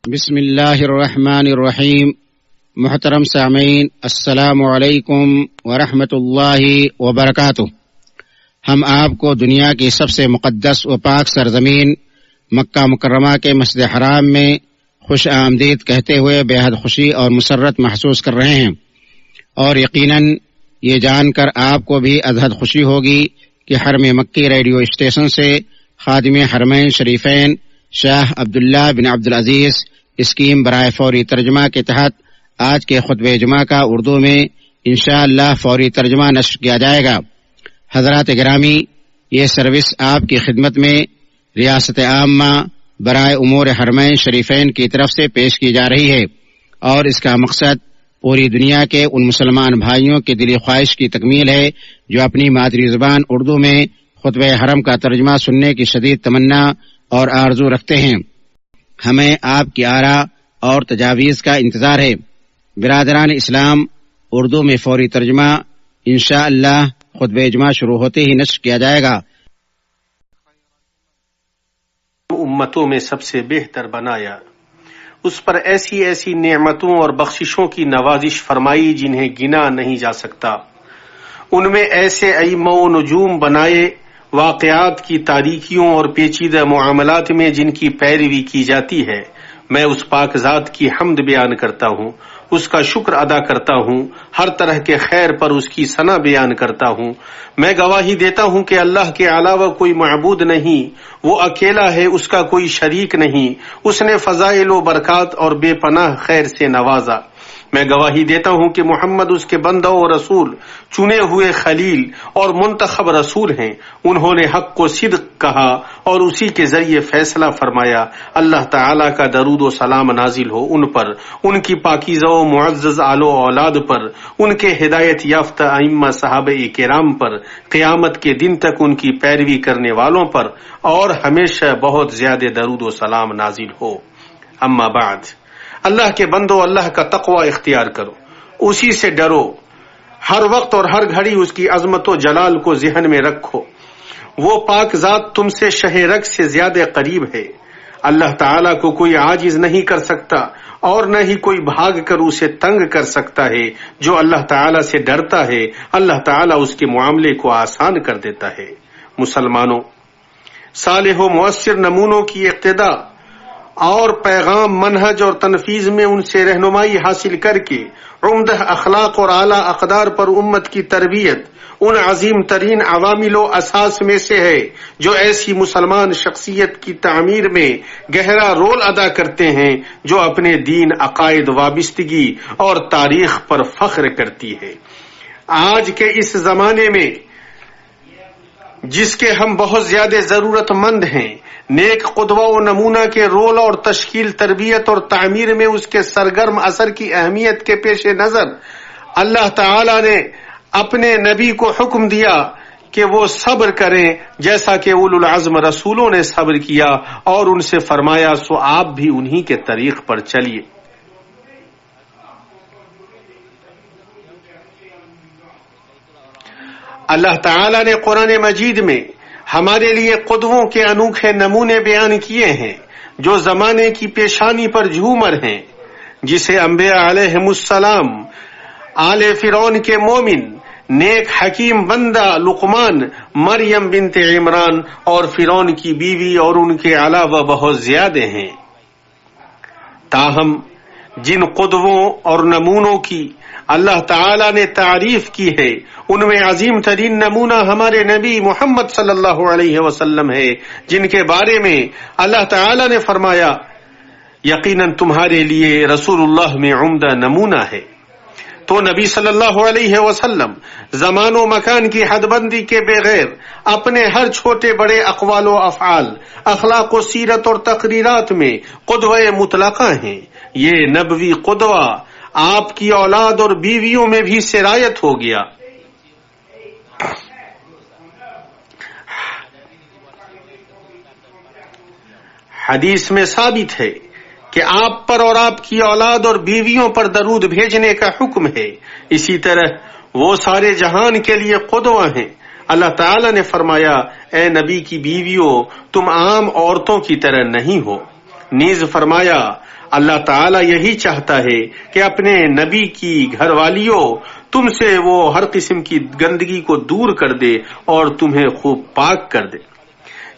بسم اللہ الرحمن الرحیم۔ محترم سامعین، السلام علیکم ورحمۃ اللہ وبرکاتہ۔ ہم آپ کو دنیا کی سب سے مقدس و پاک سرزمین مکہ مکرمہ کے مسجد حرام میں خوش آمدید کہتے ہوئے بے حد خوشی اور مسرت محسوس کر رہے ہیں، اور یقیناً یہ جان کر آپ کو بھی ازحد خوشی ہوگی کہ حرم مکی ریڈیو اسٹیشن سے خادم حرمین شریفین شاہ عبداللہ بن عبدالعزیز اسکیم برائے فوری ترجمہ کے تحت آج کے خطبہ جمعہ کا اردو میں انشاءاللہ فوری ترجمہ نشر کیا جائے گا۔ حضرات گرامی، یہ سروس آپ کی خدمت میں ریاست عامہ برائے امور حرمین شریفین کی طرف سے پیش کی جا رہی ہے، اور اس کا مقصد پوری دنیا کے ان مسلمان بھائیوں کی دلی خواہش کی تکمیل ہے جو اپنی مادری زبان اردو میں خطبہ حرم کا ترجمہ سننے کی شدید تمنا اور آرزو رکھتے ہیں۔ ہمیں آپ کی آراء اور تجاویز کا انتظار ہے۔ برادران اسلام، اردو میں فوری ترجمہ انشاءاللہ خطبہ جمعہ شروع ہوتے ہی نشر کیا جائے گا۔ امتوں میں سب سے بہتر بنایا، اس پر ایسی ایسی نعمتوں اور بخششوں کی نوازش فرمائی جنہیں گنا نہیں جا سکتا۔ ان میں ایسے ائمہ و نجوم بنائے واقعات کی تاریکیوں اور پیچیدہ معاملات میں جن کی پیروی کی جاتی ہے۔ میں اس پاک ذات کی حمد بیان کرتا ہوں، اس کا شکر ادا کرتا ہوں، ہر طرح کے خیر پر اس کی ثنا بیان کرتا ہوں۔ میں گواہی دیتا ہوں کہ اللہ کے علاوہ کوئی معبود نہیں، وہ اکیلا ہے، اس کا کوئی شریک نہیں۔ اس نے فضائل و برکات اور بے پناہ خیر سے نوازا۔ میں گواہی دیتا ہوں کہ محمد اس کے بندہ و رسول، چنے ہوئے خلیل اور منتخب رسول ہیں۔ انہوں نے حق کو صدق کہا اور اسی کے ذریعے فیصلہ فرمایا۔ اللہ تعالیٰ کا درود و سلام نازل ہو ان پر، ان کی پاکیزہ و معزز آل و اولاد پر، ان کے ہدایت یافتہ ائمہ صحابہ کرام پر، قیامت کے دن تک ان کی پیروی کرنے والوں پر، اور ہمیشہ بہت زیادہ درود و سلام نازل ہو۔ اما بعد، اللہ کے بندو، اللہ کا تقوی اختیار کرو، اسی سے ڈرو، ہر وقت اور ہر گھڑی اس کی عظمت و جلال کو ذہن میں رکھو۔ وہ پاک ذات تم سے شہ رگ سے زیادہ قریب ہے۔ اللہ تعالیٰ کو کوئی عاجز نہیں کر سکتا، اور نہ ہی کوئی بھاگ کر اسے تنگ کر سکتا ہے۔ جو اللہ تعالیٰ سے ڈرتا ہے، اللہ تعالیٰ اس کے معاملے کو آسان کر دیتا ہے۔ مسلمانوں، صالح و مؤثر نمونوں کی اقتداء اور پیغام، منہج اور تنفیذ میں ان سے رہنمائی حاصل کر کے عمدہ اخلاق اور اعلیٰ اقدار پر امت کی تربیت ان عظیم ترین عوامل و اساس میں سے ہے جو ایسی مسلمان شخصیت کی تعمیر میں گہرا رول ادا کرتے ہیں جو اپنے دین، عقائد، وابستگی اور تاریخ پر فخر کرتی ہے۔ آج کے اس زمانے میں جس کے ہم بہت زیادہ ضرورت مند ہیں، نیک قدوہ و نمونہ کے رول اور تشکیل، تربیت اور تعمیر میں اس کے سرگرم اثر کی اہمیت کے پیش نظر اللہ تعالی نے اپنے نبی کو حکم دیا کہ وہ صبر کریں جیسا کہ اولو العزم رسولوں نے صبر کیا، اور ان سے فرمایا سو آپ بھی انہی کے طریق پر چلیے۔ اللہ تعالی نے قرآن مجید میں ہمارے لیے قدووں کے انوکھے نمونے بیان کیے ہیں جو زمانے کی پیشانی پر جھومر ہیں، جسے انبیاء علیہم السلام، آل فرعون کے مومن، نیک حکیم بندہ لقمان، مریم بنت عمران اور فرعون کی بیوی اور ان کے علاوہ بہت زیادہ ہیں۔ تاہم جن قدووں اور نمونوں کی اللہ تعالی نے تعریف کی ہے، ان میں عظیم ترین نمونہ ہمارے نبی محمد صلی اللہ علیہ وسلم ہے، جن کے بارے میں اللہ تعالی نے فرمایا یقیناً تمہارے لیے رسول اللہ میں عمدہ نمونہ ہے۔ تو نبی صلی اللہ علیہ وسلم زمان و مکان کی حد بندی کے بغیر اپنے ہر چھوٹے بڑے اقوال و افعال، اخلاق و سیرت اور تقریرات میں قدوہ مطلقہ ہیں۔ یہ نبوی قدوہ آپ کی اولاد اور بیویوں میں بھی سرایت ہو گیا۔ حدیث میں ثابت ہے کہ آپ پر اور آپ کی اولاد اور بیویوں پر درود بھیجنے کا حکم ہے۔ اسی طرح وہ سارے جہان کے لیے قدوہ ہیں۔ اللہ تعالی نے فرمایا، اے نبی کی بیویوں، تم عام عورتوں کی طرح نہیں ہو، نیز فرمایا اللہ تعالی یہی چاہتا ہے کہ اپنے نبی کی گھر والیوں تم سے وہ ہر قسم کی گندگی کو دور کر دے اور تمہیں خوب پاک کر دے.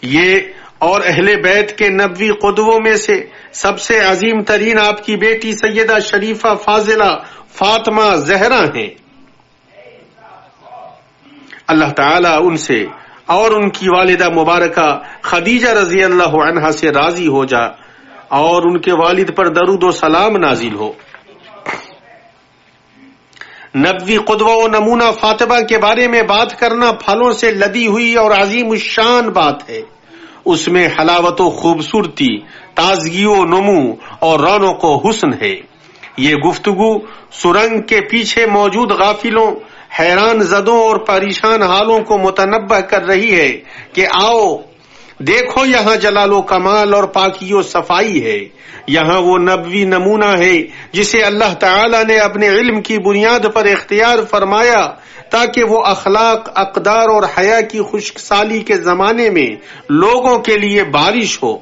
یہ اور اہل بیت کے نبوی قدووں میں سے سب سے عظیم ترین آپ کی بیٹی سیدہ شریفہ فاضلہ فاطمہ زہرا ہیں. اللہ تعالی ان سے اور ان کی والدہ مبارکہ خدیجہ رضی اللہ عنہا سے راضی ہو جا اور ان کے والد پر درود و سلام نازل ہو. نبوی قدوہ و نمونہ فاطمہ کے بارے میں بات کرنا پھلوں سے لدی ہوئی اور عظیم الشان بات ہے. اس میں حلاوت و خوبصورتی، تازگی و نمو اور رونق و حسن ہے. یہ گفتگو سرنگ کے پیچھے موجود غافلوں، حیران زدوں اور پریشان حالوں کو متنبہ کر رہی ہے کہ آؤ دیکھو یہاں جلال و کمال اور پاکی و صفائی ہے. یہاں وہ نبوی نمونہ ہے جسے اللہ تعالی نے اپنے علم کی بنیاد پر اختیار فرمایا تاکہ وہ اخلاق، اقدار اور حیا کی خشک سالی کے زمانے میں لوگوں کے لیے بارش ہو.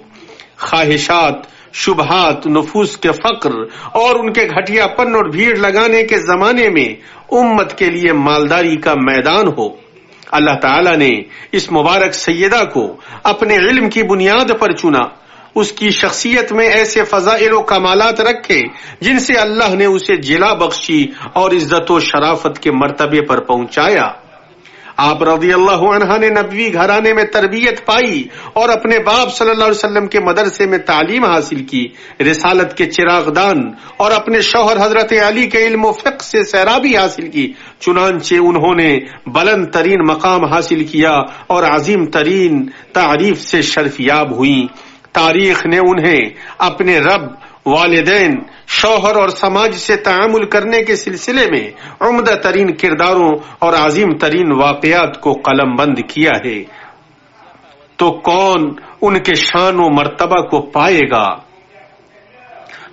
خواہشات، شبہات، نفوس کے فقر اور ان کے گھٹیا پن اور بھیڑ لگانے کے زمانے میں امت کے لیے مالداری کا میدان ہو. اللہ تعالی نے اس مبارک سیدہ کو اپنے علم کی بنیاد پر چنا. اس کی شخصیت میں ایسے فضائل و کمالات رکھے جن سے اللہ نے اسے جلا بخشی اور عزت و شرافت کے مرتبے پر پہنچایا. آپ رضی اللہ عنہ نے نبوی گھرانے میں تربیت پائی اور اپنے باپ صلی اللہ علیہ وسلم کے مدرسے میں تعلیم حاصل کی، رسالت کے چراغ دان اور اپنے شوہر حضرت علی کے علم و فقہ سے سیرابی حاصل کی. چنانچہ انہوں نے بلند ترین مقام حاصل کیا اور عظیم ترین تعریف سے شرفیاب ہوئیں. تاریخ نے انہیں اپنے رب، والدین، شوہر اور سماج سے تعامل کرنے کے سلسلے میں عمدہ ترین کرداروں اور عظیم ترین واقعات کو قلم بند کیا ہے. تو کون ان کے شان و مرتبہ کو پائے گا؟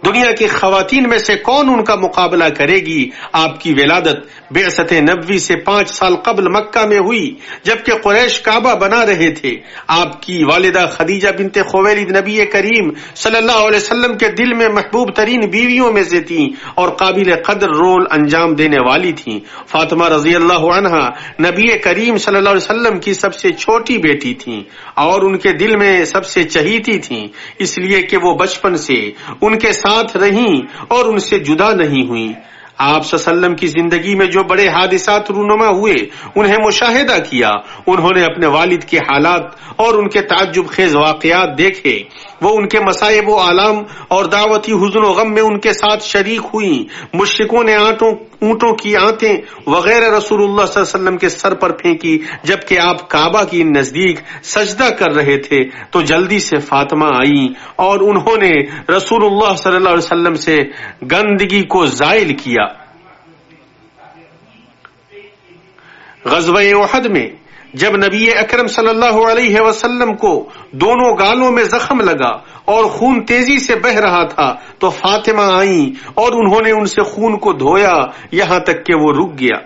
دنیا کی خواتین میں سے کون ان کا مقابلہ کرے گی؟ آپ کی ولادت بعثت نبوی سے 5 سال قبل مکہ میں ہوئی جبکہ قریش کعبہ بنا رہے تھے. آپ کی والدہ خدیجہ بنت خویلد نبی کریم صلی اللہ علیہ وسلم کے دل میں محبوب ترین بیویوں میں سے تھیں اور قابل قدر رول انجام دینے والی تھیں. فاطمہ رضی اللہ عنہا نبی کریم صلی اللہ علیہ وسلم کی سب سے چھوٹی بیٹی تھیں اور ان کے دل میں سب سے چہیتی تھیں، اس لیے کہ وہ بچپن سے ان کے ساتھ رہیں اور ان سے جدا نہیں ہوئیں. آپ صلی اللہ علیہ وسلم کی زندگی میں جو بڑے حادثات رونما ہوئے انہیں مشاہدہ کیا. انہوں نے اپنے والد کے حالات اور ان کے تعجب خیز واقعات دیکھے. وہ ان کے مصائب و آلام اور دعوتی حزن و غم میں ان کے ساتھ شریک ہوئیں. مشرکوں نے اونٹوں کی آنتیں وغیرہ رسول اللہ صلی اللہ علیہ وسلم کے سر پر پھینکی جبکہ آپ کعبہ کی نزدیک سجدہ کر رہے تھے تو جلدی سے فاطمہ آئیں اور انہوں نے رسول اللہ صلی اللہ علیہ وسلم سے گندگی کو زائل کیا. غزوہ احد میں جب نبی اکرم صلی اللہ علیہ وسلم کو دونوں گالوں میں زخم لگا اور خون تیزی سے بہ رہا تھا تو فاطمہ آئیں اور انہوں نے ان سے خون کو دھویا یہاں تک کہ وہ رک گیا.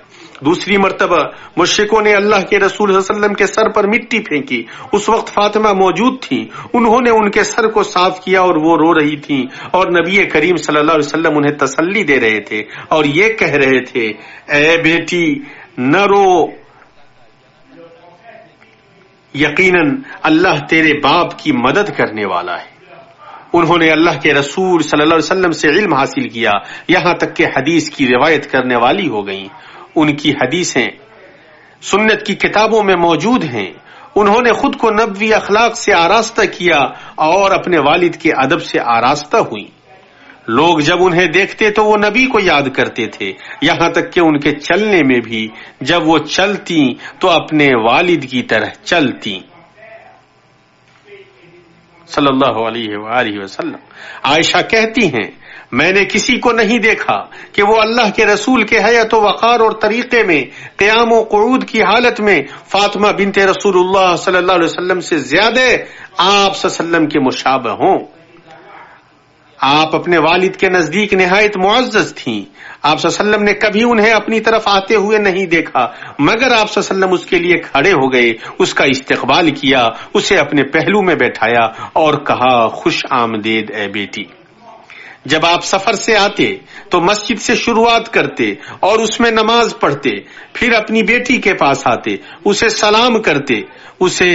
دوسری مرتبہ مشرکوں نے اللہ کے رسول صلی اللہ علیہ وسلم کے سر پر مٹی پھینکی. اس وقت فاطمہ موجود تھیں. انہوں نے ان کے سر کو صاف کیا اور وہ رو رہی تھیں اور نبی کریم صلی اللہ علیہ وسلم انہیں تسلی دے رہے تھے اور یہ کہہ رہے تھے اے بیٹی نہ رو، یقیناً اللہ تیرے باپ کی مدد کرنے والا ہے. انہوں نے اللہ کے رسول صلی اللہ علیہ وسلم سے علم حاصل کیا یہاں تک کہ حدیث کی روایت کرنے والی ہو گئیں. ان کی حدیثیں سنت کی کتابوں میں موجود ہیں. انہوں نے خود کو نبوی اخلاق سے آراستہ کیا اور اپنے والد کے ادب سے آراستہ ہوئیں. لوگ جب انہیں دیکھتے تو وہ نبی کو یاد کرتے تھے، یہاں تک کہ ان کے چلنے میں بھی جب وہ چلتی تو اپنے والد کی طرح چلتی صلی اللہ علیہ وآلہ وسلم. عائشہ کہتی ہیں میں نے کسی کو نہیں دیکھا کہ وہ اللہ کے رسول کے حیات و وقار اور طریقے میں قیام و قعود کی حالت میں فاطمہ بنت رسول اللہ صلی اللہ علیہ وسلم سے زیادہ آپ صلی اللہ علیہ وسلم کے مشابہ ہوں. آپ اپنے والد کے نزدیک نہایت معزز تھیں. آپ صلی اللہ علیہ وسلم نے کبھی انہیں اپنی طرف آتے ہوئے نہیں دیکھا، مگر آپ صلی اللہ علیہ وسلم اس کے لیے کھڑے ہو گئے، اس کا استقبال کیا، اسے اپنے پہلو میں بیٹھایا اور کہا خوش آمدید اے بیٹی. جب آپ سفر سے آتے تو مسجد سے شروعات کرتے اور اس میں نماز پڑھتے، پھر اپنی بیٹی کے پاس آتے، اسے سلام کرتے، اسے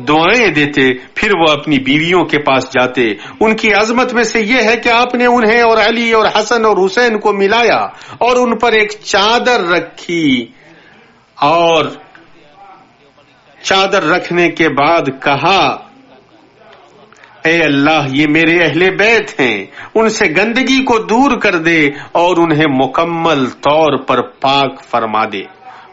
دعائیں دیتے، پھر وہ اپنی بیویوں کے پاس جاتے. ان کی عظمت میں سے یہ ہے کہ آپ نے انہیں اور علی اور حسن اور حسین کو ملایا اور ان پر ایک چادر رکھی، اور چادر رکھنے کے بعد کہا اے اللہ یہ میرے اہل بیت ہیں، ان سے گندگی کو دور کر دے اور انہیں مکمل طور پر پاک فرما دے.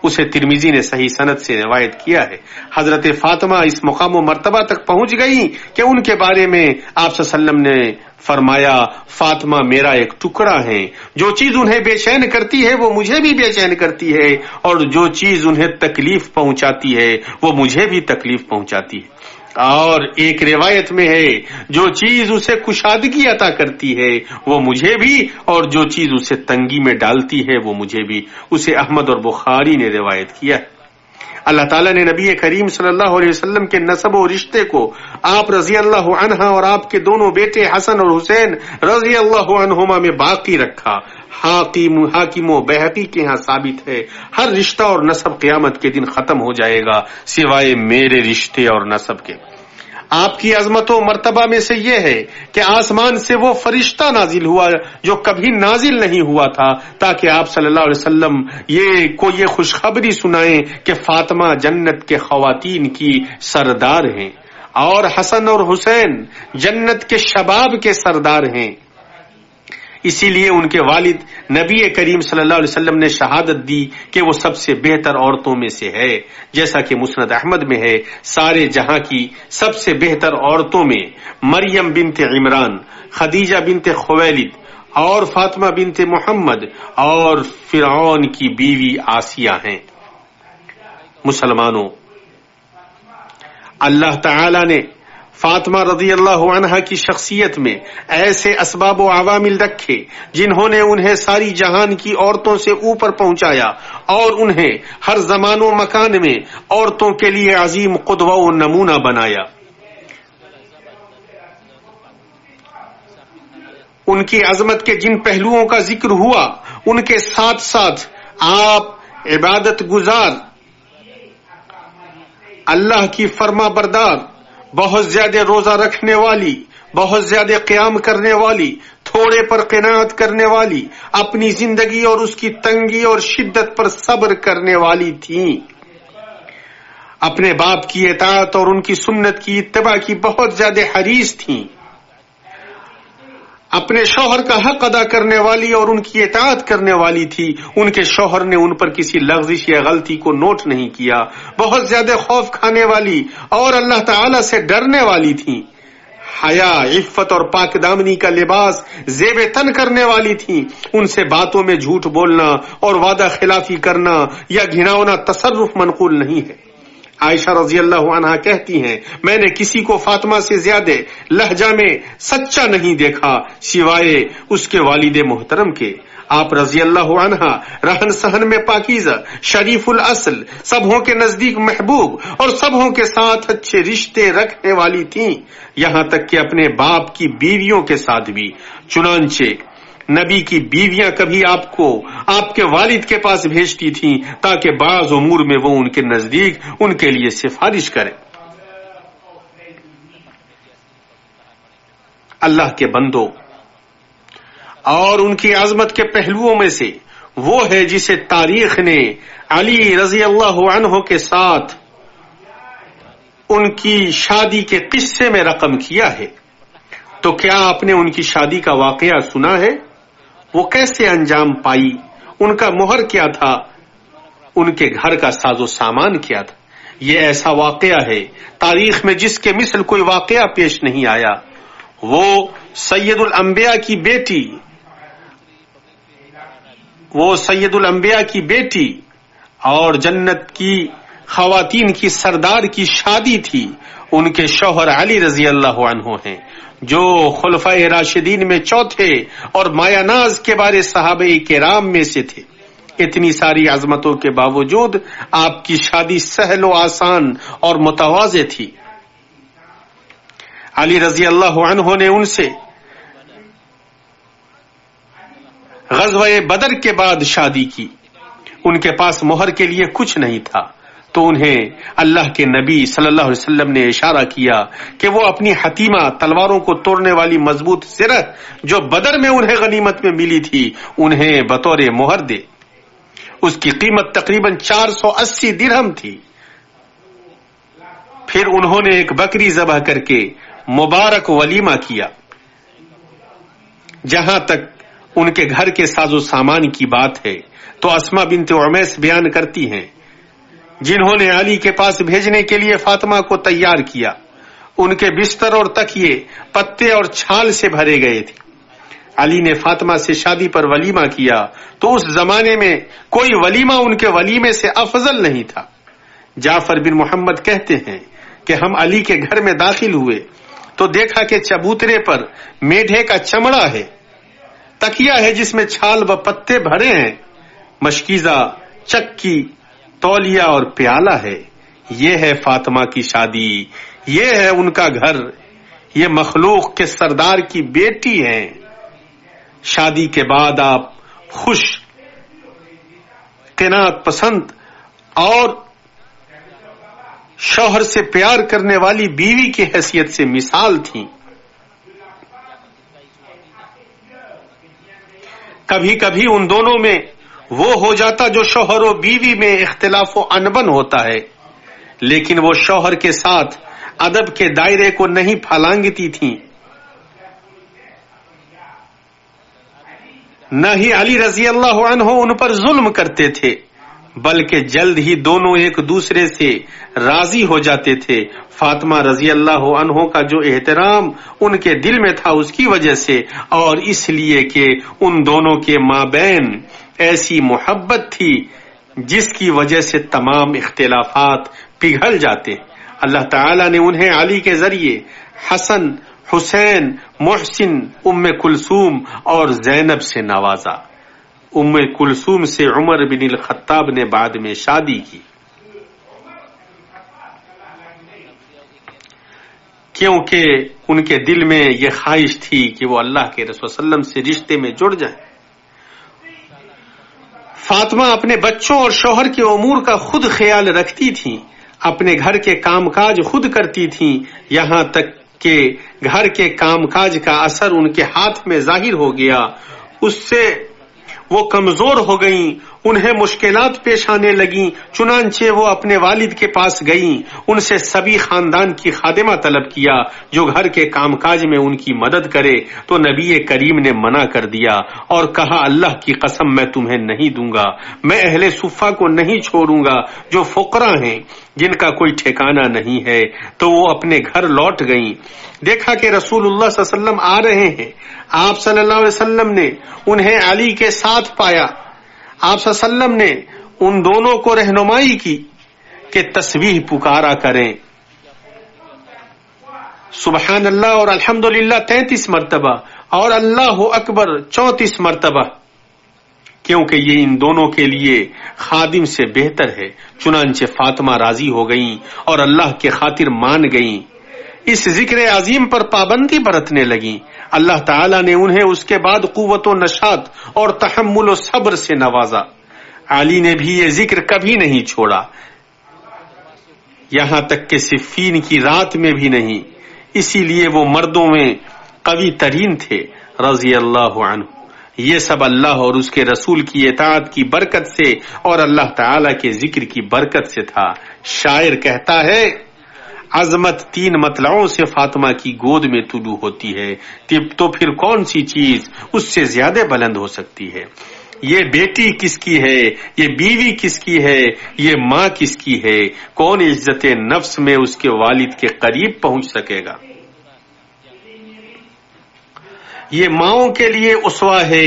اسے ترمذی نے صحیح سند سے روایت کیا ہے. حضرت فاطمہ اس مقام و مرتبہ تک پہنچ گئی کہ ان کے بارے میں آپ صلی اللہ علیہ وسلم نے فرمایا فاطمہ میرا ایک ٹکڑا ہے، جو چیز انہیں بے چین کرتی ہے وہ مجھے بھی بے چین کرتی ہے، اور جو چیز انہیں تکلیف پہنچاتی ہے وہ مجھے بھی تکلیف پہنچاتی ہے. اور ایک روایت میں ہے جو چیز اسے کشادگی عطا کرتی ہے وہ مجھے بھی، اور جو چیز اسے تنگی میں ڈالتی ہے وہ مجھے بھی. اسے احمد اور بخاری نے روایت کیا ہے. اللہ تعالیٰ نے نبی کریم صلی اللہ علیہ وسلم کے نسب و رشتے کو آپ رضی اللہ عنہ اور آپ کے دونوں بیٹے حسن اور حسین رضی اللہ عنہما میں باقی رکھا. حاکم و بہقی کے ہاں ثابت ہے ہر رشتہ اور نسب قیامت کے دن ختم ہو جائے گا سوائے میرے رشتے اور نسب کے. آپ کی عظمت و مرتبہ میں سے یہ ہے کہ آسمان سے وہ فرشتہ نازل ہوا جو کبھی نازل نہیں ہوا تھا، تاکہ آپ صلی اللہ علیہ وسلم یہ خوشخبری سنائیں کہ فاطمہ جنت کے خواتین کی سردار ہیں اور حسن اور حسین جنت کے شباب کے سردار ہیں. اسی لیے ان کے والد نبی کریم صلی اللہ علیہ وسلم نے شہادت دی کہ وہ سب سے بہتر عورتوں میں سے ہے، جیسا کہ مسند احمد میں ہے سارے جہاں کی سب سے بہتر عورتوں میں مریم بنت عمران، خدیجہ بنت خویلد اور فاطمہ بنت محمد اور فرعون کی بیوی آسیہ ہیں. مسلمانوں، اللہ تعالی نے فاطمہ رضی اللہ عنہا کی شخصیت میں ایسے اسباب و عوامل رکھے جنہوں نے انہیں ساری جہان کی عورتوں سے اوپر پہنچایا اور انہیں ہر زمان و مکان میں عورتوں کے لیے عظیم قدوہ و نمونہ بنایا. ان کی عظمت کے جن پہلوؤں کا ذکر ہوا ان کے ساتھ ساتھ آپ عبادت گزار، اللہ کی فرما بردار، بہت زیادہ روزہ رکھنے والی، بہت زیادہ قیام کرنے والی، تھوڑے پر قناعت کرنے والی، اپنی زندگی اور اس کی تنگی اور شدت پر صبر کرنے والی تھیں. اپنے باپ کی اطاعت اور ان کی سنت کی اتباع کی بہت زیادہ حریص تھیں. اپنے شوہر کا حق ادا کرنے والی اور ان کی اطاعت کرنے والی تھی. ان کے شوہر نے ان پر کسی لغزش یا غلطی کو نوٹ نہیں کیا. بہت زیادہ خوف کھانے والی اور اللہ تعالی سے ڈرنے والی تھی. حیا، عفت اور پاک دامنی کا لباس زیب تن کرنے والی تھی. ان سے باتوں میں جھوٹ بولنا اور وعدہ خلافی کرنا یا گھناؤنا تصرف منقول نہیں ہے. عائشہ رضی اللہ عنہا کہتی ہیں میں نے کسی کو فاطمہ سے زیادہ لہجہ میں سچا نہیں دیکھا سوائے اس کے والد محترم کے. آپ رضی اللہ عنہا رہن سہن میں پاکیزہ، شریف الاصل، سبھوں کے نزدیک محبوب اور سبھوں کے ساتھ اچھے رشتے رکھنے والی تھیں، یہاں تک کہ اپنے باپ کی بیویوں کے ساتھ بھی. چنانچہ نبی کی بیویاں کبھی آپ کو آپ کے والد کے پاس بھیجتی تھیں تاکہ بعض امور میں وہ ان کے نزدیک ان کے لیے سفارش کرے. اللہ کے بندو، اور ان کی عظمت کے پہلوؤں میں سے وہ ہے جسے تاریخ نے علی رضی اللہ عنہ کے ساتھ ان کی شادی کے قصے میں رقم کیا ہے. تو کیا آپ نے ان کی شادی کا واقعہ سنا ہے؟ وہ کیسے انجام پائی؟ ان کا مہر کیا تھا؟ ان کے گھر کا ساز و سامان کیا تھا؟ یہ ایسا واقعہ ہے تاریخ میں جس کے مثل کوئی واقعہ پیش نہیں آیا. وہ سید الانبیاء کی بیٹی اور جنت کی خواتین کی سردار کی شادی تھی. ان کے شوہر علی رضی اللہ عنہ ہیں جو خلفائے راشدین میں چوتھے اور مایہ ناز کے بارے صحابہ کرام میں سے تھے. اتنی ساری عظمتوں کے باوجود آپ کی شادی سہل و آسان اور متواضع تھی. علی رضی اللہ عنہ نے ان سے غزوہ بدر کے بعد شادی کی. ان کے پاس مہر کے لیے کچھ نہیں تھا تو انہیں اللہ کے نبی صلی اللہ علیہ وسلم نے اشارہ کیا کہ وہ اپنی حتیمہ تلواروں کو توڑنے والی مضبوط زرہ جو بدر میں انہیں غنیمت میں ملی تھی انہیں بطور مہر دے. اس کی قیمت تقریباً 480 درہم تھی. پھر انہوں نے ایک بکری ذبح کر کے مبارک ولیمہ کیا. جہاں تک ان کے گھر کے ساز و سامان کی بات ہے تو اسما بنت عمیس بیان کرتی ہیں جنہوں نے علی کے پاس بھیجنے کے لیے فاطمہ کو تیار کیا. ان کے بستر اور تکیے پتے اور چھال سے بھرے گئے تھے. علی نے فاطمہ سے شادی پر ولیمہ کیا تو اس زمانے میں کوئی ولیمہ ان کے ولیمے سے افضل نہیں تھا. جعفر بن محمد کہتے ہیں کہ ہم علی کے گھر میں داخل ہوئے تو دیکھا کہ چبوترے پر میڈھے کا چمڑا ہے, تکیا ہے جس میں چھال و پتے بھرے ہیں, مشکیزہ, چکی, تولیہ اور پیالہ ہے. یہ ہے فاطمہ کی شادی, یہ ہے ان کا گھر, یہ مخلوق کے سردار کی بیٹی ہیں. شادی کے بعد آپ خوش, قناعت پسند اور شوہر سے پیار کرنے والی بیوی کی حیثیت سے مثال تھیں. کبھی کبھی ان دونوں میں وہ ہو جاتا جو شوہر و بیوی میں اختلاف و انبن ہوتا ہے, لیکن وہ شوہر کے ساتھ ادب کے دائرے کو نہیں پھلانگتی تھیں. نہ ہی علی رضی اللہ عنہ ان پر ظلم کرتے تھے بلکہ جلد ہی دونوں ایک دوسرے سے راضی ہو جاتے تھے. فاطمہ رضی اللہ عنہ کا جو احترام ان کے دل میں تھا اس کی وجہ سے, اور اس لیے کہ ان دونوں کے مابین ایسی محبت تھی جس کی وجہ سے تمام اختلافات پگھل جاتے. اللہ تعالی نے انہیں علی کے ذریعے حسن, حسین, محسن, ام کلثوم اور زینب سے نوازا. ام کلثوم سے عمر بن الخطاب نے بعد میں شادی کی کیونکہ ان کے دل میں یہ خواہش تھی کہ وہ اللہ کے رسول صلی اللہ علیہ وسلم سے رشتے میں جڑ جائیں. فاطمہ اپنے بچوں اور شوہر کے امور کا خود خیال رکھتی تھیں, اپنے گھر کے کام کاج خود کرتی تھیں, یہاں تک کہ گھر کے کام کاج کا اثر ان کے ہاتھ میں ظاہر ہو گیا. اس سے وہ کمزور ہو گئیں, انہیں مشکلات پیش آنے لگیں, چنانچہ وہ اپنے والد کے پاس گئیں. ان سے سبھی خاندان کی خادمہ طلب کیا جو گھر کے کام کاج میں ان کی مدد کرے, تو نبی کریم نے منع کر دیا اور کہا اللہ کی قسم میں تمہیں نہیں دوں گا, میں اہل صفہ کو نہیں چھوڑوں گا جو فقراء ہیں جن کا کوئی ٹھکانہ نہیں ہے. تو وہ اپنے گھر لوٹ گئیں. دیکھا کہ رسول اللہ صلی اللہ علیہ وسلم آ رہے ہیں. آپ صلی اللہ علیہ وسلم نے انہیں علی کے ساتھ پایا. آپ صلی اللہ علیہ وسلم نے ان دونوں کو رہنمائی کی کہ تسبیح پکارا کریں, سبحان اللہ اور الحمدللہ 33 مرتبہ اور اللہ اکبر 34 مرتبہ, کیونکہ یہ ان دونوں کے لیے خادم سے بہتر ہے. چنانچہ فاطمہ راضی ہو گئیں اور اللہ کے خاطر مان گئیں. اس ذکر عظیم پر پابندی برتنے لگیں. اللہ تعالیٰ نے انہیں اس کے بعد قوت و نشاط اور تحمل و صبر سے نوازا. علی نے بھی یہ ذکر کبھی نہیں چھوڑا, یہاں تک کہ صفین کی رات میں بھی نہیں. اسی لیے وہ مردوں میں قوی ترین تھے رضی اللہ عنہ. یہ سب اللہ اور اس کے رسول کی اطاعت کی برکت سے اور اللہ تعالیٰ کے ذکر کی برکت سے تھا. شاعر کہتا ہے عظمت 3 مطلعوں سے فاطمہ کی گود میں طلوع ہوتی ہے, تو پھر کون سی چیز اس سے زیادہ بلند ہو سکتی ہے. یہ بیٹی کس کی ہے, یہ بیوی کس کی ہے, یہ ماں کس کی ہے, کون عزت نفس میں اس کے والد کے قریب پہنچ سکے گا. یہ ماؤں کے لیے اسوہ ہے,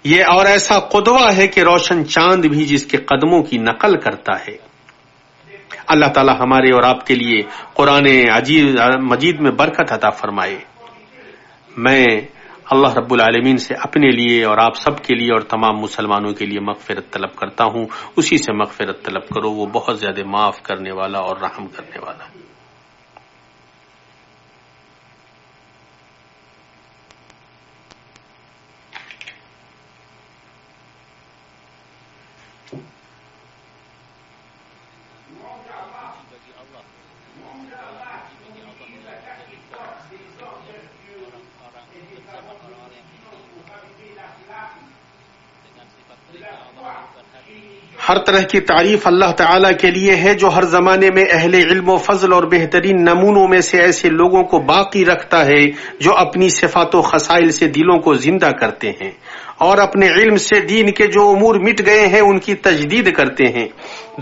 یہ اور ایسا قدوہ ہے کہ روشن چاند بھی جس کے قدموں کی نقل کرتا ہے. اللہ تعالی ہمارے اور آپ کے لیے قرآن مجید میں برکت عطا فرمائے۔ میں اللہ رب العالمین سے اپنے لیے اور آپ سب کے لیے اور تمام مسلمانوں کے لیے مغفرت طلب کرتا ہوں۔ اسی سے مغفرت طلب کرو، وہ بہت زیادہ معاف کرنے والا اور رحم کرنے والا ہے۔ ہر طرح کی تعریف اللہ تعالیٰ کے لیے ہے جو ہر زمانے میں اہل علم و فضل اور بہترین نمونوں میں سے ایسے لوگوں کو باقی رکھتا ہے جو اپنی صفات و خصائل سے دلوں کو زندہ کرتے ہیں اور اپنے علم سے دین کے جو امور مٹ گئے ہیں ان کی تجدید کرتے ہیں۔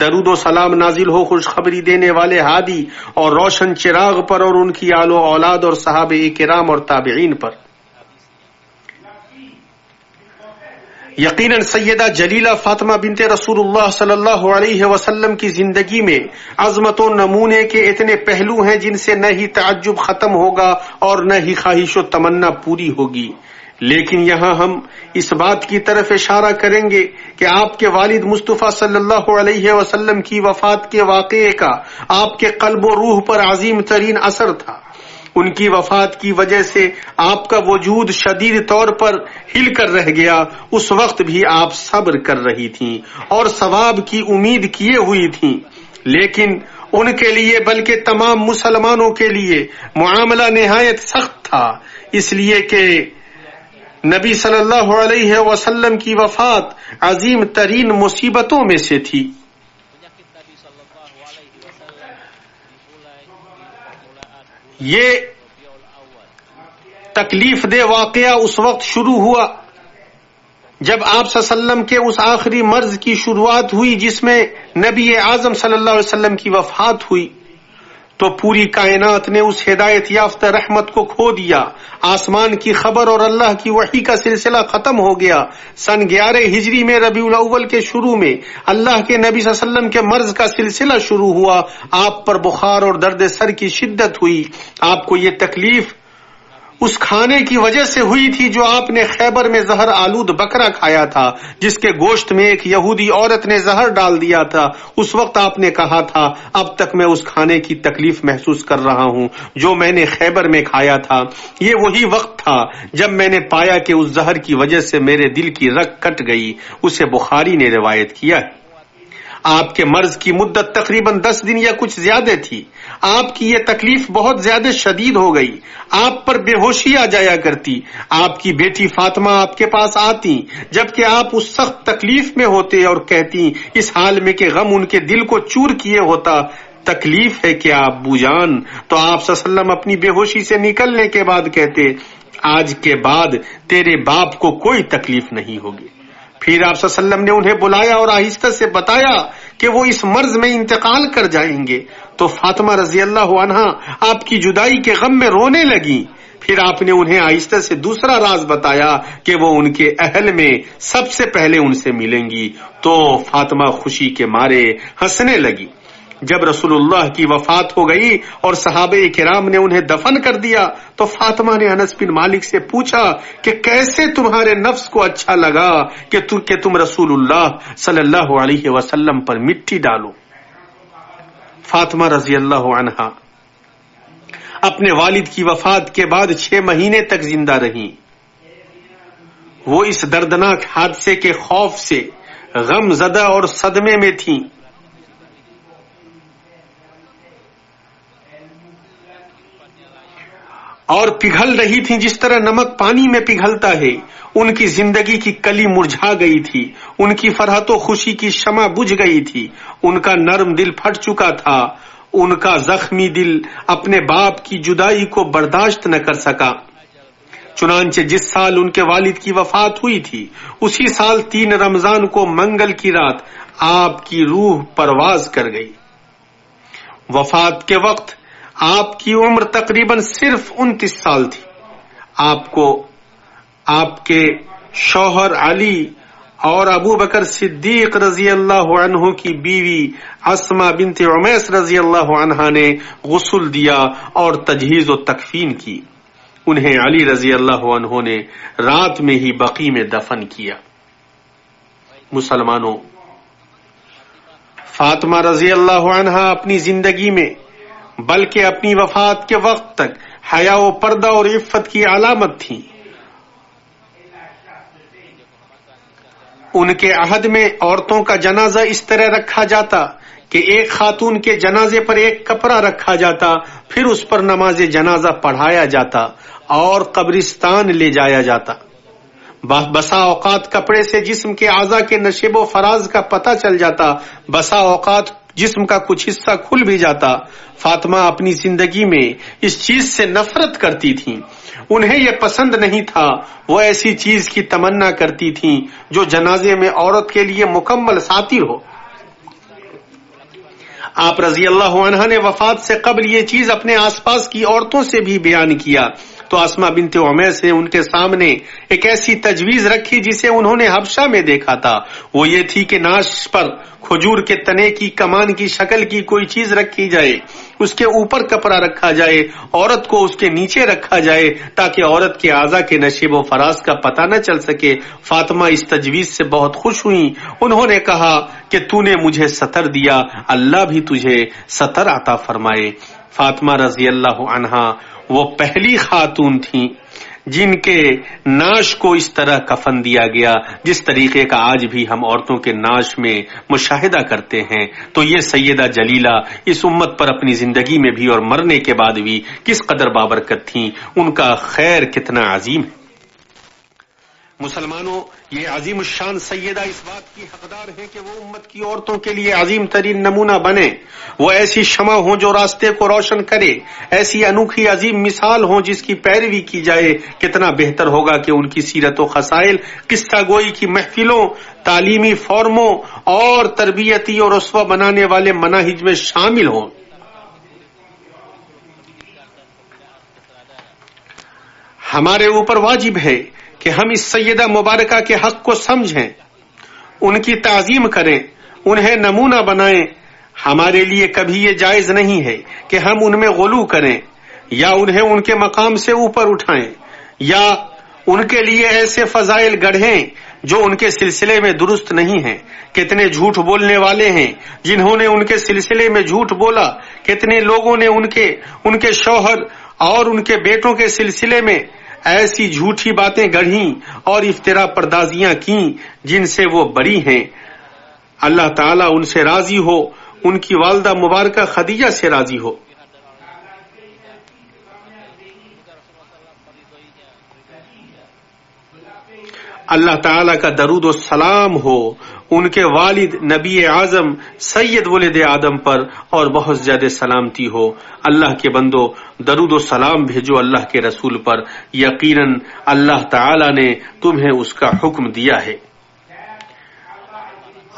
درود و سلام نازل ہو خوشخبری دینے والے ہادی اور روشن چراغ پر اور ان کی آل و اولاد اور صحابہ کرام اور تابعین پر۔ یقیناً سیدہ جلیلہ فاطمہ بنت رسول اللہ صلی اللہ علیہ وسلم کی زندگی میں عظمت و نمونے کے اتنے پہلو ہیں جن سے نہ ہی تعجب ختم ہوگا اور نہ ہی خواہش و تمنا پوری ہوگی، لیکن یہاں ہم اس بات کی طرف اشارہ کریں گے کہ آپ کے والد مصطفیٰ صلی اللہ علیہ وسلم کی وفات کے واقعے کا آپ کے قلب و روح پر عظیم ترین اثر تھا۔ ان کی وفات کی وجہ سے آپ کا وجود شدید طور پر ہل کر رہ گیا۔ اس وقت بھی آپ صبر کر رہی تھیں اور ثواب کی امید کیے ہوئی تھیں، لیکن ان کے لیے بلکہ تمام مسلمانوں کے لیے معاملہ نہایت سخت تھا، اس لیے کہ نبی صلی اللہ علیہ وسلم کی وفات عظیم ترین مصیبتوں میں سے تھی۔ یہ تکلیف دہ واقعہ اس وقت شروع ہوا جب آپ صلی اللہ علیہ وسلم کے اس آخری مرض کی شروعات ہوئی جس میں نبی اعظم صلی اللہ علیہ وسلم کی وفات ہوئی، تو پوری کائنات نے اس ہدایت یافتہ رحمت کو کھو دیا۔ آسمان کی خبر اور اللہ کی وحی کا سلسلہ ختم ہو گیا۔ سن 11 ہجری میں ربیع الاول کے شروع میں اللہ کے نبی صلی اللہ علیہ وسلم کے مرض کا سلسلہ شروع ہوا۔ آپ پر بخار اور درد سر کی شدت ہوئی۔ آپ کو یہ تکلیف اس کھانے کی وجہ سے ہوئی تھی جو آپ نے خیبر میں زہر آلود بکرا کھایا تھا، جس کے گوشت میں ایک یہودی عورت نے زہر ڈال دیا تھا۔ اس وقت آپ نے کہا تھا، اب تک میں اس کھانے کی تکلیف محسوس کر رہا ہوں جو میں نے خیبر میں کھایا تھا۔ یہ وہی وقت تھا جب میں نے پایا کہ اس زہر کی وجہ سے میرے دل کی رگ کٹ گئی۔ اسے بخاری نے روایت کیا ہے۔ آپ کے مرض کی مدت تقریباً 10 دن یا کچھ زیادہ تھی۔ آپ کی یہ تکلیف بہت زیادہ شدید ہو گئی، آپ پر بے ہوشی آ جایا کرتی۔ آپ کی بیٹی فاطمہ آپ کے پاس آتی جبکہ آپ اس سخت تکلیف میں ہوتے اور کہتی اس حال میں کہ غم ان کے دل کو چور کیے ہوتا، تکلیف ہے کیا ابو جان؟ تو آپ صلی اللہ علیہ وسلم اپنی بے ہوشی سے نکلنے کے بعد کہتے، آج کے بعد تیرے باپ کو کوئی تکلیف نہیں ہوگی۔ پھر آپ صلی اللہ علیہ وسلم نے انہیں بلایا اور آہستہ سے بتایا کہ وہ اس مرض میں انتقال کر جائیں گے، تو فاطمہ رضی اللہ عنہا آپ کی جدائی کے غم میں رونے لگی۔ پھر آپ نے انہیں آہستہ سے دوسرا راز بتایا کہ وہ ان کے اہل میں سب سے پہلے ان سے ملیں گی، تو فاطمہ خوشی کے مارے ہنسنے لگی۔ جب رسول اللہ کی وفات ہو گئی اور صحابہ کرام نے انہیں دفن کر دیا تو فاطمہ نے انس بن مالک سے پوچھا کہ کیسے تمہارے نفس کو اچھا لگا کہ تم رسول اللہ صلی اللہ علیہ وسلم پر مٹی ڈالو۔ فاطمہ رضی اللہ عنہا اپنے والد کی وفات کے بعد 6 مہینے تک زندہ رہیں۔ وہ اس دردناک حادثے کے خوف سے غم زدہ اور صدمے میں تھیں۔ اور پگھل رہی تھی جس طرح نمک پانی میں پگھلتا ہے۔ ان کی زندگی کی کلی مرجھا گئی تھی، ان کی فرحت و خوشی کی شمع بجھ گئی تھی، ان کا نرم دل پھٹ چکا تھا، ان کا زخمی دل اپنے باپ کی جدائی کو برداشت نہ کر سکا۔ چنانچہ جس سال ان کے والد کی وفات ہوئی تھی اسی سال 3 رمضان کو منگل کی رات آپ کی روح پرواز کر گئی۔ وفات کے وقت آپ کی عمر تقریباً صرف 29 سال تھی۔ آپ کو آپ کے شوہر علی اور ابو بکر صدیق رضی اللہ عنہ کی بیوی اسما بنت عمیس رضی اللہ عنہا نے غسل دیا اور تجہیز و تکفین کی. انہیں علی رضی اللہ عنہ نے رات میں ہی بقیع میں دفن کیا. مسلمانوں، فاطمہ رضی اللہ عنہا اپنی زندگی میں بلکہ اپنی وفات کے وقت تک حیا و پردہ اور عفت کی علامت تھی. ان کے عہد میں عورتوں کا جنازہ اس طرح رکھا جاتا کہ ایک خاتون کے جنازے پر ایک کپڑا رکھا جاتا، پھر اس پر نماز جنازہ پڑھایا جاتا اور قبرستان لے جایا جاتا. بسا اوقات کپڑے سے جسم کے اعضاء کے نشیب و فراز کا پتہ چل جاتا، بسا اوقات جسم کا کچھ حصہ کھل بھی جاتا. فاطمہ اپنی زندگی میں اس چیز سے نفرت کرتی تھیں. انہیں یہ پسند نہیں تھا. وہ ایسی چیز کی تمنا کرتی تھیں جو جنازے میں عورت کے لیے مکمل ساتر ہو. آپ رضی اللہ عنہ نے وفات سے قبل یہ چیز اپنے آس پاس کی عورتوں سے بھی بیان کیا تو اسما بنت عمیس نے ان کے سامنے ایک ایسی تجویز رکھی جسے انہوں نے حبشہ میں دیکھا تھا. وہ یہ تھی کہ ناش پر کھجور کے تنے کی کمان کی شکل کی کوئی چیز رکھی جائے، اس کے اوپر کپڑا رکھا جائے، عورت کو اس کے نیچے رکھا جائے تاکہ عورت کے اعضاء کے نشیب و فراز کا پتہ نہ چل سکے. فاطمہ اس تجویز سے بہت خوش ہوئیں. انہوں نے کہا کہ تو نے مجھے ستر دیا، اللہ بھی تجھے ستر عطا فرمائے. فاطمہ رضی اللہ عنہا وہ پہلی خاتون تھیں جن کے ناش کو اس طرح کفن دیا گیا جس طریقے کا آج بھی ہم عورتوں کے ناش میں مشاہدہ کرتے ہیں. تو یہ سیدہ جلیلہ اس امت پر اپنی زندگی میں بھی اور مرنے کے بعد بھی کس قدر بابرکت تھیں، ان کا خیر کتنا عظیم ہے. مسلمانوں، یہ عظیم الشان سیدہ اس بات کی حقدار ہیں کہ وہ امت کی عورتوں کے لیے عظیم ترین نمونہ بنے. وہ ایسی شمع ہوں جو راستے کو روشن کرے، ایسی انوکھی عظیم مثال ہوں جس کی پیروی کی جائے. کتنا بہتر ہوگا کہ ان کی سیرت و خصائل قصہ گوئی کی محفلوں، تعلیمی فورموں اور تربیتی اور اسوہ بنانے والے مناہج میں شامل ہوں. ہمارے اوپر واجب ہے کہ ہم اس سیدہ مبارکہ کے حق کو سمجھیں، ان کی تعظیم کریں، انہیں نمونہ بنائیں. ہمارے لیے کبھی یہ جائز نہیں ہے کہ ہم ان میں غلو کریں یا انہیں ان کے مقام سے اوپر اٹھائیں یا ان کے لیے ایسے فضائل گڑھیں جو ان کے سلسلے میں درست نہیں ہیں. کتنے جھوٹ بولنے والے ہیں جنہوں نے ان کے سلسلے میں جھوٹ بولا. کتنے لوگوں نے ان کے شوہر اور ان کے بیٹوں کے سلسلے میں ایسی جھوٹی باتیں گڑھیں اور افترا پردازیاں کیں جن سے وہ بری ہیں. اللہ تعالیٰ ان سے راضی ہو، ان کی والدہ مبارکہ خدیجہ سے راضی ہو. اللہ تعالیٰ کا درود و سلام ہو ان کے والد نبی اعظم سید ولد آدم پر اور بہت زیادہ سلامتی ہو. اللہ کے بندو، درود و سلام بھیجو اللہ کے رسول پر. یقیناً اللہ تعالیٰ نے تمہیں اس کا حکم دیا ہے.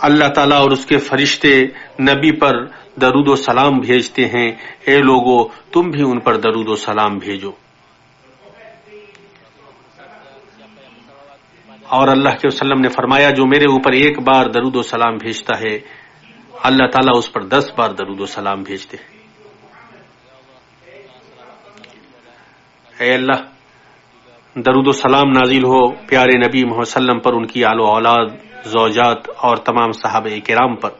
اللہ تعالیٰ اور اس کے فرشتے نبی پر درود و سلام بھیجتے ہیں. اے لوگو، تم بھی ان پر درود و سلام بھیجو. اور اللہ کے وسلم نے فرمایا جو میرے اوپر ایک بار درود و سلام بھیجتا ہے اللہ تعالیٰ اس پر 10 بار درود و سلام بھیجتے ہیں. اے اللہ، درود و سلام نازل ہو پیارے نبی محمد صلی اللہ علیہ وسلم پر، ان کی آل و اولاد، زوجات اور تمام صحابہ کرام پر.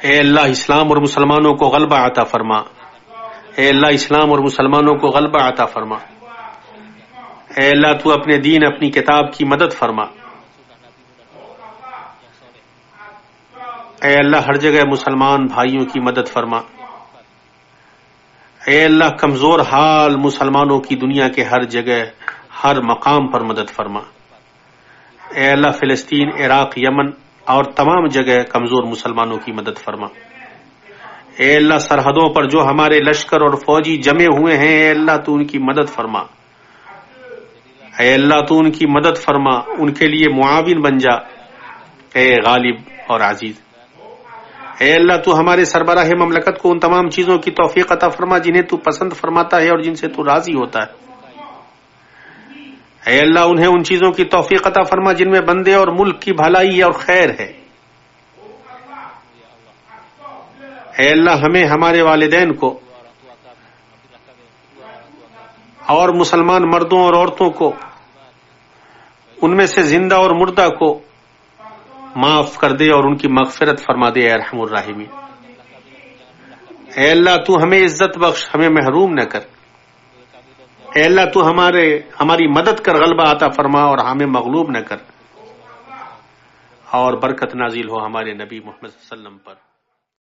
اے اللہ، اسلام اور مسلمانوں کو غلبہ عطا فرما. اے اللہ، اسلام اور مسلمانوں کو غلبہ عطا فرما. اے اللہ، تو اپنے دین، اپنی کتاب کی مدد فرما. اے اللہ، ہر جگہ مسلمان بھائیوں کی مدد فرما. اے اللہ، کمزور حال مسلمانوں کی دنیا کے ہر جگہ، ہر مقام پر مدد فرما. اے اللہ، فلسطین، عراق، یمن اور تمام جگہ کمزور مسلمانوں کی مدد فرما. اے اللہ، سرحدوں پر جو ہمارے لشکر اور فوجی جمے ہوئے ہیں، اے اللہ تو ان کی مدد فرما. اے اللہ تو ان کی مدد فرما، ان کے لیے معاون بن جا. اے غالب اور عزیز، اے اللہ تو ہمارے سربراہ مملکت کو ان تمام چیزوں کی توفیق عطا فرما جنہیں تو پسند فرماتا ہے اور جن سے تو راضی ہوتا ہے. اے اللہ انہیں ان چیزوں کی توفیق عطا فرما جن میں بندے اور ملک کی بھلائی اور خیر ہے۔ اے اللہ ہمیں، ہمارے والدین کو اور مسلمان مردوں اور عورتوں کو، ان میں سے زندہ اور مردہ کو معاف کر دے اور ان کی مغفرت فرما دے اے ارحم الراحمین۔ اے اللہ تو ہمیں عزت بخش، ہمیں محروم نہ کر۔ اے اللہ تو ہماری مدد کر، غلبہ عطا فرما اور ہمیں مغلوب نہ کر، اور برکت نازل ہو ہمارے نبی محمد صلی اللہ علیہ وسلم پر۔